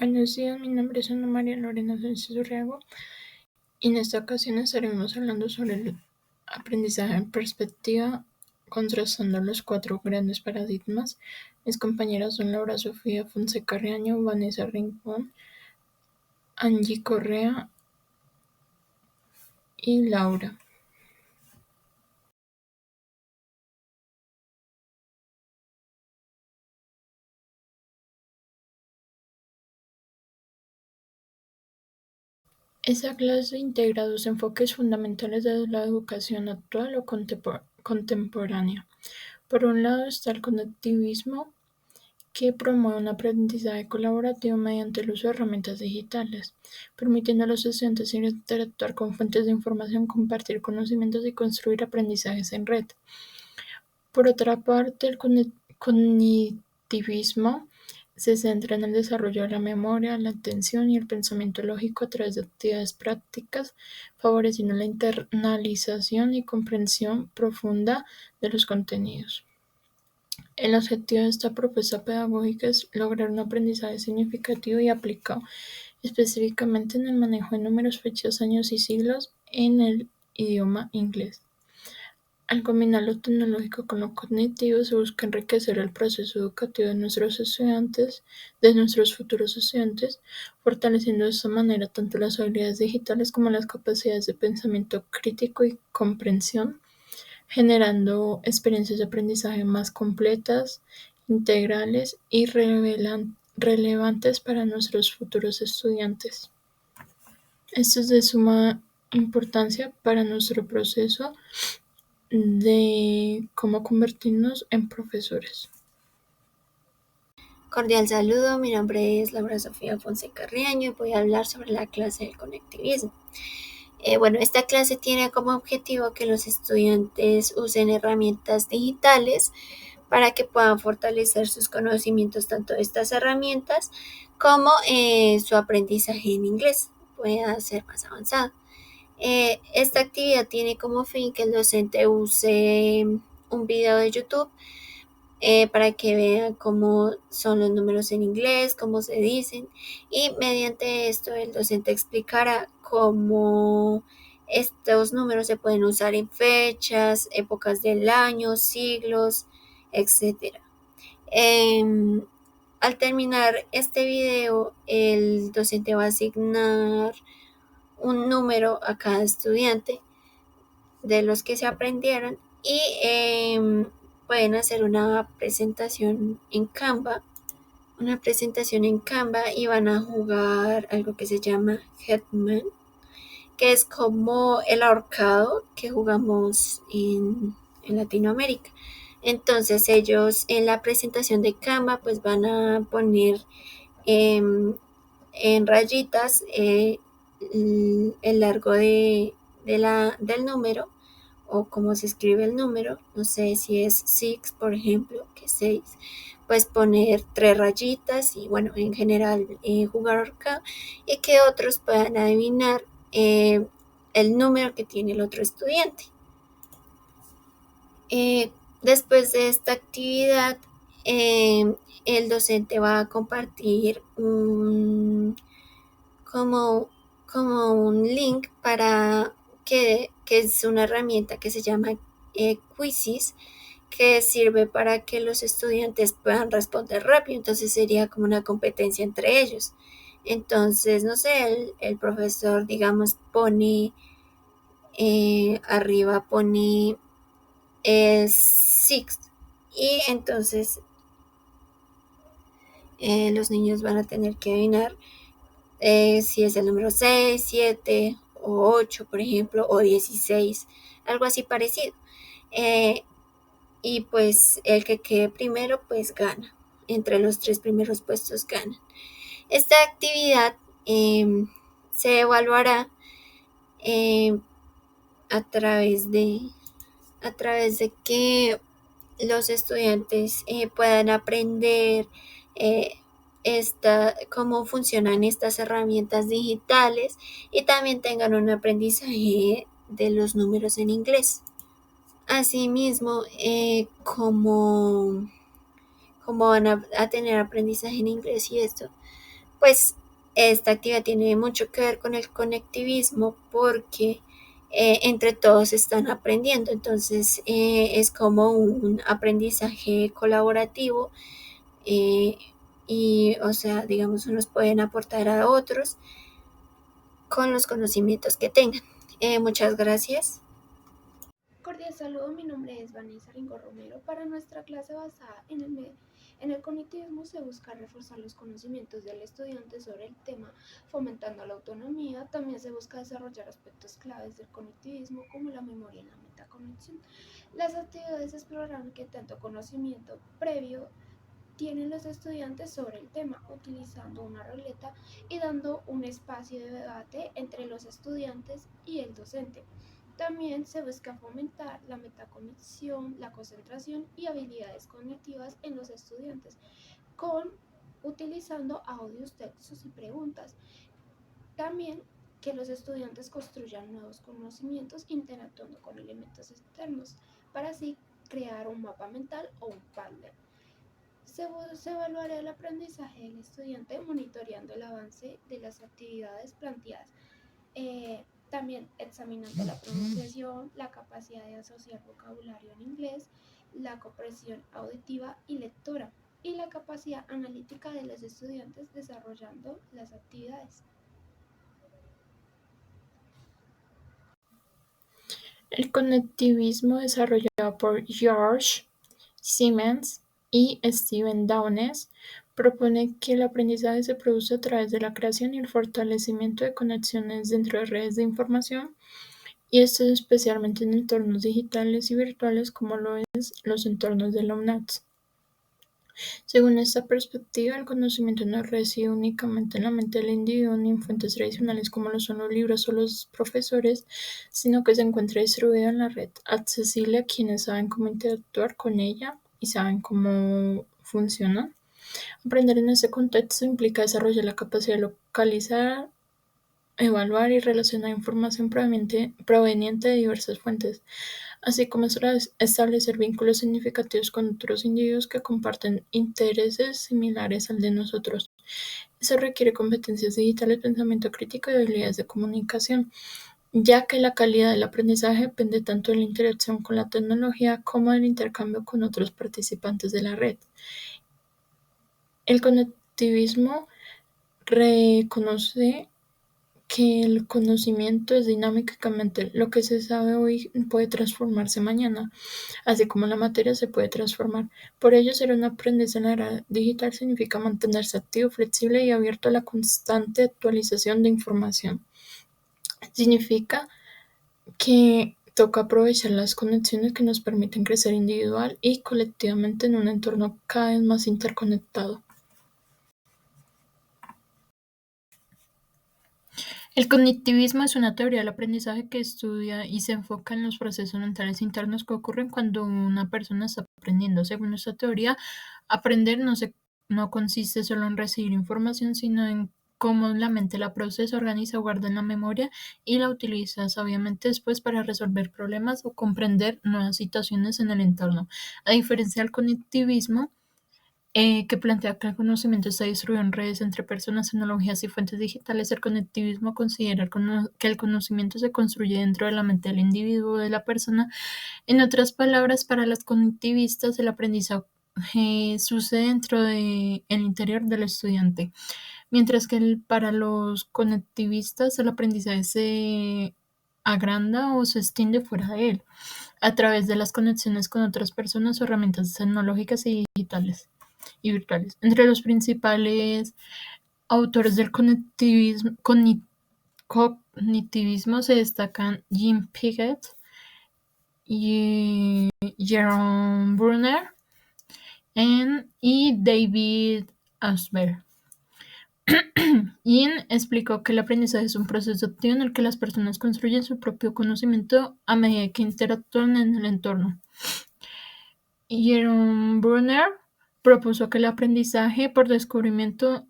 Buenos días, mi nombre es Ana María Lorena Sánchez Urriago y en esta ocasión estaremos hablando sobre el aprendizaje en perspectiva, contrastando los cuatro grandes paradigmas. Mis compañeras son Laura Sofía Fonseca Riaño, Vanessa Rincón, Angie Correa y Laura. Esta clase integra dos enfoques fundamentales de la educación actual o contemporánea. Por un lado está el conectivismo, que promueve un aprendizaje colaborativo mediante el uso de herramientas digitales, permitiendo a los estudiantes interactuar con fuentes de información, compartir conocimientos y construir aprendizajes en red. Por otra parte, el cognitivismo se centra en el desarrollo de la memoria, la atención y el pensamiento lógico a través de actividades prácticas, favoreciendo la internalización y comprensión profunda de los contenidos. El objetivo de esta propuesta pedagógica es lograr un aprendizaje significativo y aplicado, específicamente en el manejo de números, fechas, años y siglos en el idioma inglés. Al combinar lo tecnológico con lo cognitivo, se busca enriquecer el proceso educativo de nuestros estudiantes, de nuestros futuros estudiantes, fortaleciendo de esta manera tanto las habilidades digitales como las capacidades de pensamiento crítico y comprensión, generando experiencias de aprendizaje más completas, integrales y relevantes para nuestros futuros estudiantes. Esto es de suma importancia para nuestro proceso de cómo convertirnos en profesores. Cordial saludo, mi nombre es Laura Sofía Fonseca Riaño y voy a hablar sobre la clase del conectivismo. Esta clase tiene como objetivo que los estudiantes usen herramientas digitales para que puedan fortalecer sus conocimientos tanto de estas herramientas como su aprendizaje en inglés pueda ser más avanzado. Esta actividad tiene como fin que el docente use un video de YouTube para que vean cómo son los números en inglés, cómo se dicen, y mediante esto el docente explicará cómo estos números se pueden usar en fechas, épocas del año, siglos, etc. Al terminar este video, el docente va a asignar un número a cada estudiante de los que se aprendieron y pueden hacer una presentación en Canva y van a jugar algo que se llama Headman, que es como el ahorcado que jugamos en Latinoamérica. Entonces ellos en la presentación de Canva pues van a poner en rayitas el largo del número o cómo se escribe el número, no sé si es 6, por ejemplo, que es 6, pues poner 3 rayitas y bueno, en general jugar ahorcado y que otros puedan adivinar el número que tiene el otro estudiante. Después de esta actividad, el docente va a compartir como un link para que es una herramienta que se llama Quizzes, que sirve para que los estudiantes puedan responder rápido. Entonces sería como una competencia entre ellos. Entonces, no sé, el profesor, digamos, pone arriba, pone 6 y entonces los niños van a tener que adivinar si es el número 6, 7 o 8, por ejemplo, o 16, algo así parecido. Y pues el que quede primero, pues gana. Entre los 3 primeros puestos ganan. Esta actividad se evaluará a través de que los estudiantes puedan aprender cómo funcionan estas herramientas digitales y también tengan un aprendizaje de los números en inglés. Asimismo, como van a tener aprendizaje en inglés y esto, Pues esta actividad tiene mucho que ver con el conectivismo porque entre todos están aprendiendo, entonces es como un aprendizaje colaborativo eh, y, o sea, digamos, unos pueden aportar a otros con los conocimientos que tengan. Muchas gracias. Cordial saludo, mi nombre es Vanessa Ringo Romero. Para nuestra clase basada en el cognitivismo se busca reforzar los conocimientos del estudiante sobre el tema, fomentando la autonomía. También se busca desarrollar aspectos claves del cognitivismo como la memoria y la metacognición. Las actividades explorarán qué tanto conocimiento previo tienen los estudiantes sobre el tema, utilizando una ruleta y dando un espacio de debate entre los estudiantes y el docente. También se busca fomentar la metacognición, la concentración y habilidades cognitivas en los estudiantes, con utilizando audios, textos y preguntas. También que los estudiantes construyan nuevos conocimientos interactuando con elementos externos, para así crear un mapa mental o un Padlet. Se evaluará el aprendizaje del estudiante monitoreando el avance de las actividades planteadas. También examinando la pronunciación, la capacidad de asociar vocabulario en inglés, la comprensión auditiva y lectora, y la capacidad analítica de los estudiantes desarrollando las actividades. El conectivismo desarrollado por George Siemens y Stephen Downes propone que el aprendizaje se produce a través de la creación y el fortalecimiento de conexiones dentro de redes de información, y esto es especialmente en entornos digitales y virtuales como lo es los entornos de la UNATS. Según esta perspectiva, el conocimiento no reside únicamente en la mente del individuo ni en fuentes tradicionales como lo son los libros o los profesores, sino que se encuentra distribuido en la red, accesible a quienes saben cómo interactuar con ella y saben cómo funciona. Aprender en ese contexto implica desarrollar la capacidad de localizar, evaluar y relacionar información proveniente de diversas fuentes, así como establecer vínculos significativos con otros individuos que comparten intereses similares al de nosotros. Eso requiere competencias digitales, pensamiento crítico y habilidades de comunicación, ya que la calidad del aprendizaje depende tanto de la interacción con la tecnología como del intercambio con otros participantes de la red. El conectivismo reconoce que el conocimiento es dinámico y cambiante. Lo que se sabe hoy puede transformarse mañana, así como la materia se puede transformar. Por ello, ser un aprendiz en la era digital significa mantenerse activo, flexible y abierto a la constante actualización de información. Significa que toca aprovechar las conexiones que nos permiten crecer individual y colectivamente en un entorno cada vez más interconectado. El cognitivismo es una teoría del aprendizaje que estudia y se enfoca en los procesos mentales internos que ocurren cuando una persona está aprendiendo. Según esta teoría, aprender no consiste solo en recibir información, sino en cómo la mente la procesa, organiza, guarda en la memoria y la utiliza sabiamente después para resolver problemas o comprender nuevas situaciones en el entorno. A diferencia del cognitivismo, que plantea que el conocimiento está distribuido en redes entre personas, tecnologías y fuentes digitales, el conectivismo considera que el conocimiento se construye dentro de la mente del individuo o de la persona. En otras palabras, para los cognitivistas, el aprendizaje sucede dentro del interior del estudiante, mientras que para los conectivistas el aprendizaje se agranda o se extiende fuera de él, a través de las conexiones con otras personas o herramientas tecnológicas y digitales y virtuales. Entre los principales autores del cognitivismo se destacan Jim Piaget y Jerome Bruner y David Asper. Yin explicó que el aprendizaje es un proceso activo en el que las personas construyen su propio conocimiento a medida que interactúan en el entorno. Jerome Bruner propuso que el aprendizaje es por descubrimiento,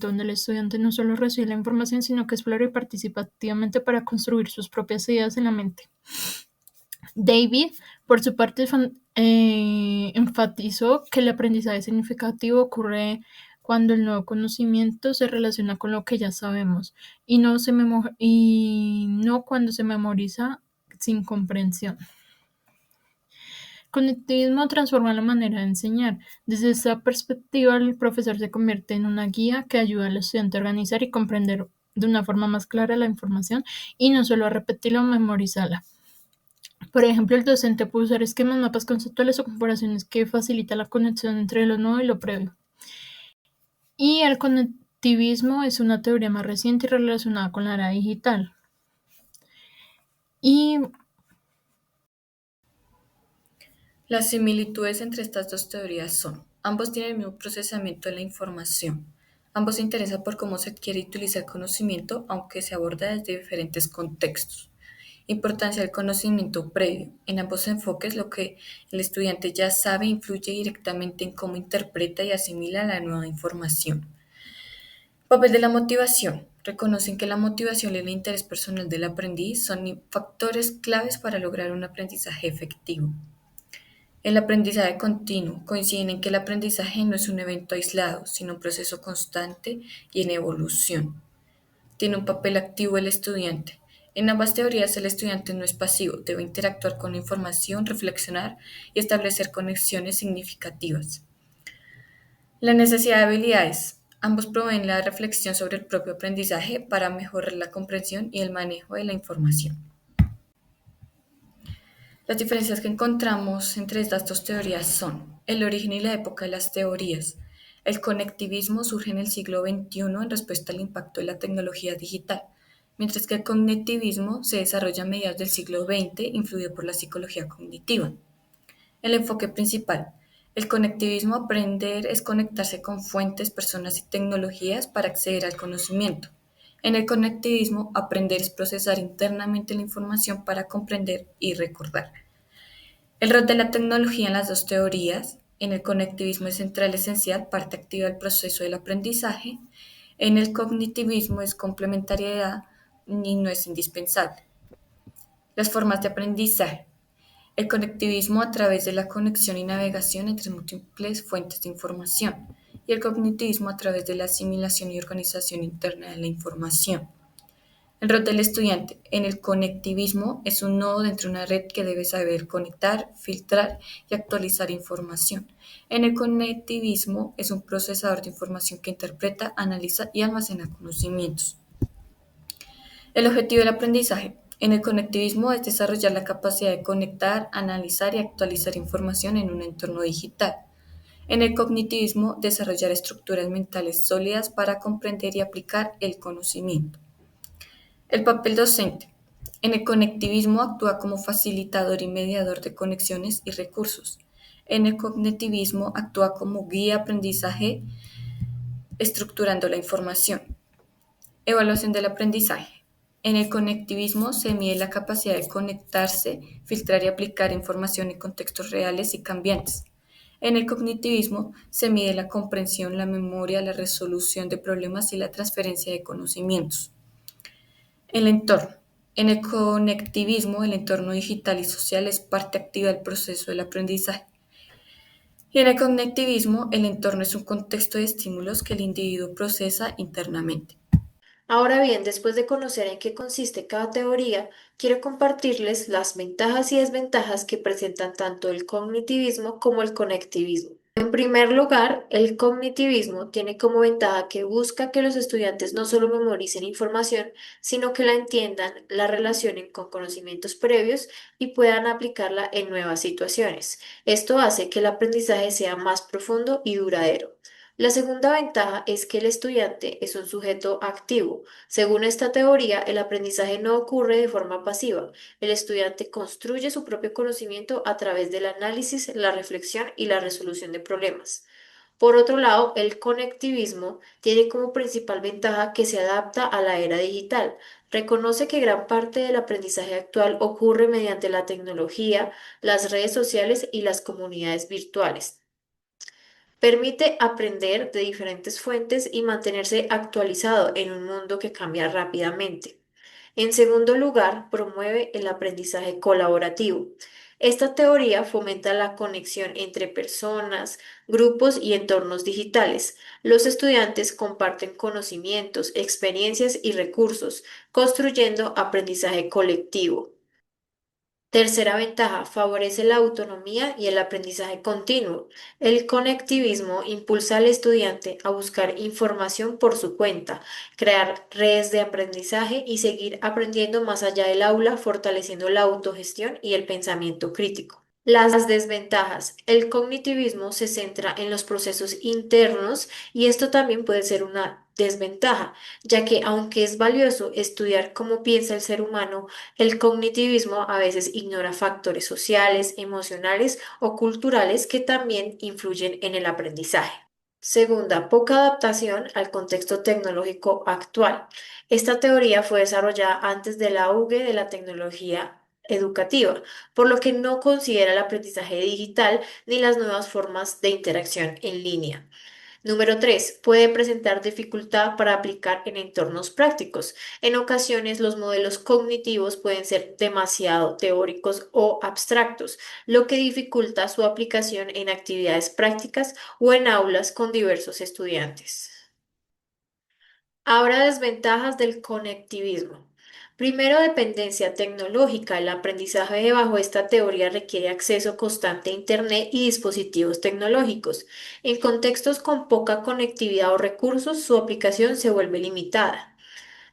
donde el estudiante no solo recibe la información, sino que explora y participa activamente para construir sus propias ideas en la mente. David, por su parte, enfatizó que el aprendizaje significativo ocurre cuando el nuevo conocimiento se relaciona con lo que ya sabemos y no cuando se memoriza sin comprensión. Cognitivismo transforma la manera de enseñar. Desde esta perspectiva, el profesor se convierte en una guía que ayuda al estudiante a organizar y comprender de una forma más clara la información y no solo a repetirla o memorizarla. Por ejemplo, el docente puede usar esquemas, mapas conceptuales o comparaciones que facilita la conexión entre lo nuevo y lo previo. Y el cognitivismo es una teoría más reciente y relacionada con la era digital. Y Las similitudes entre estas dos teorías son: ambos tienen el mismo procesamiento de la información, ambos se interesan por cómo se adquiere y utiliza el conocimiento, aunque se aborda desde diferentes contextos. Importancia del conocimiento previo. En ambos enfoques, lo que el estudiante ya sabe influye directamente en cómo interpreta y asimila la nueva información. Papel de la motivación. Reconocen que la motivación y el interés personal del aprendiz son factores claves para lograr un aprendizaje efectivo. El aprendizaje continuo. Coinciden en que el aprendizaje no es un evento aislado, sino un proceso constante y en evolución. Tiene un papel activo el estudiante. En ambas teorías, el estudiante no es pasivo, debe interactuar con la información, reflexionar y establecer conexiones significativas. La necesidad de habilidades. Ambos proveen la reflexión sobre el propio aprendizaje para mejorar la comprensión y el manejo de la información. Las diferencias que encontramos entre estas dos teorías son el origen y la época de las teorías. El conectivismo surge en el siglo XXI en respuesta al impacto de la tecnología digital, mientras que el cognitivismo se desarrolla a mediados del siglo XX, influido por la psicología cognitiva. El enfoque principal. El conectivismo aprender es conectarse con fuentes, personas y tecnologías para acceder al conocimiento. En el conectivismo, aprender es procesar internamente la información para comprender y recordar. El rol de la tecnología en las dos teorías. En el conectivismo es central, esencial, parte activa del proceso del aprendizaje. En el cognitivismo es complementariedad y no es indispensable. Las formas de aprendizaje. El conectivismo a través de la conexión y navegación entre múltiples fuentes de información y el cognitivismo a través de la asimilación y organización interna de la información. El rol del estudiante en el conectivismo es un nodo dentro de una red que debe saber conectar, filtrar y actualizar información. En el conectivismo es un procesador de información que interpreta, analiza y almacena conocimientos. El objetivo del aprendizaje en el conectivismo es desarrollar la capacidad de conectar, analizar y actualizar información en un entorno digital. En el cognitivismo, desarrollar estructuras mentales sólidas para comprender y aplicar el conocimiento. El papel docente. En el conectivismo actúa como facilitador y mediador de conexiones y recursos. En el cognitivismo actúa como guía de aprendizaje, estructurando la información. Evaluación del aprendizaje. En el conectivismo se mide la capacidad de conectarse, filtrar y aplicar información en contextos reales y cambiantes. En el cognitivismo se mide la comprensión, la memoria, la resolución de problemas y la transferencia de conocimientos. El entorno. En el conectivismo, el entorno digital y social es parte activa del proceso del aprendizaje. Y en el cognitivismo, el entorno es un contexto de estímulos que el individuo procesa internamente. Ahora bien, después de conocer en qué consiste cada teoría, quiero compartirles las ventajas y desventajas que presentan tanto el cognitivismo como el conectivismo. En primer lugar, el cognitivismo tiene como ventaja que busca que los estudiantes no solo memoricen información, sino que la entiendan, la relacionen con conocimientos previos y puedan aplicarla en nuevas situaciones. Esto hace que el aprendizaje sea más profundo y duradero. La segunda ventaja es que el estudiante es un sujeto activo. Según esta teoría, el aprendizaje no ocurre de forma pasiva. El estudiante construye su propio conocimiento a través del análisis, la reflexión y la resolución de problemas. Por otro lado, el conectivismo tiene como principal ventaja que se adapta a la era digital. Reconoce que gran parte del aprendizaje actual ocurre mediante la tecnología, las redes sociales y las comunidades virtuales. Permite aprender de diferentes fuentes y mantenerse actualizado en un mundo que cambia rápidamente. En segundo lugar, promueve el aprendizaje colaborativo. Esta teoría fomenta la conexión entre personas, grupos y entornos digitales. Los estudiantes comparten conocimientos, experiencias y recursos, construyendo aprendizaje colectivo. Tercera ventaja, favorece la autonomía y el aprendizaje continuo. El conectivismo impulsa al estudiante a buscar información por su cuenta, crear redes de aprendizaje y seguir aprendiendo más allá del aula, fortaleciendo la autogestión y el pensamiento crítico. Las desventajas. El cognitivismo se centra en los procesos internos y esto también puede ser una desventaja, ya que aunque es valioso estudiar cómo piensa el ser humano, el cognitivismo a veces ignora factores sociales, emocionales o culturales que también influyen en el aprendizaje. Segunda, poca adaptación al contexto tecnológico actual. Esta teoría fue desarrollada antes del auge de la tecnología educativa, por lo que no considera el aprendizaje digital ni las nuevas formas de interacción en línea. Número 3. Puede presentar dificultad para aplicar en entornos prácticos. En ocasiones, los modelos cognitivos pueden ser demasiado teóricos o abstractos, lo que dificulta su aplicación en actividades prácticas o en aulas con diversos estudiantes. Ahora, desventajas del conectivismo. Primero, dependencia tecnológica. El aprendizaje bajo esta teoría requiere acceso constante a Internet y dispositivos tecnológicos. En contextos con poca conectividad o recursos, su aplicación se vuelve limitada.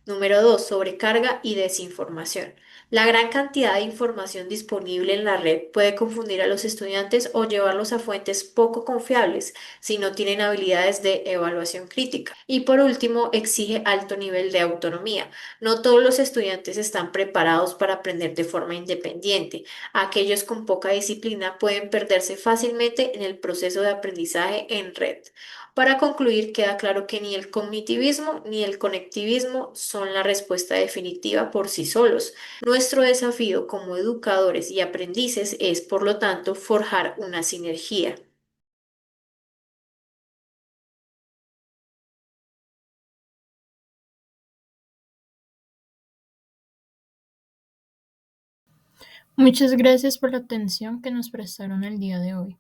Número 2. Sobrecarga y desinformación. La gran cantidad de información disponible en la red puede confundir a los estudiantes o llevarlos a fuentes poco confiables si no tienen habilidades de evaluación crítica. Y por último, exige alto nivel de autonomía. No todos los estudiantes están preparados para aprender de forma independiente. Aquellos con poca disciplina pueden perderse fácilmente en el proceso de aprendizaje en red. Para concluir, queda claro que ni el cognitivismo ni el conectivismo son la respuesta definitiva por sí solos. Nuestro desafío como educadores y aprendices es, por lo tanto, forjar una sinergia. Muchas gracias por la atención que nos prestaron el día de hoy.